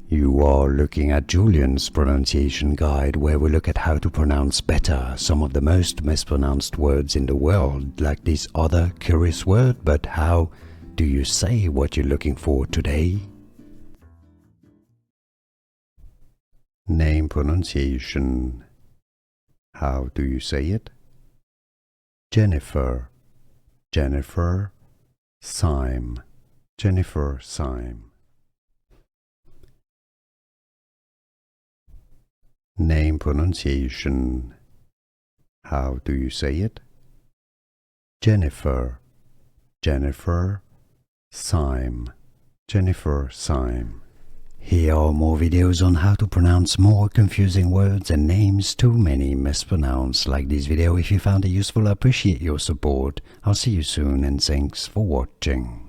You are looking at Julian's pronunciation guide, where we look at how to pronounce better some of the most mispronounced words in the world, like this other curious word. But how do you say what you're looking for today? Name pronunciation. How do you say it? Jennifer, Jennifer Syme, Jennifer Syme. Name pronunciation. How do you say it? Jennifer, Jennifer Syme, Jennifer Syme. Here are more videos on how to pronounce more confusing words and names too many mispronounced. Like this video if you found it useful. I appreciate your support. I'll see you soon and thanks for watching.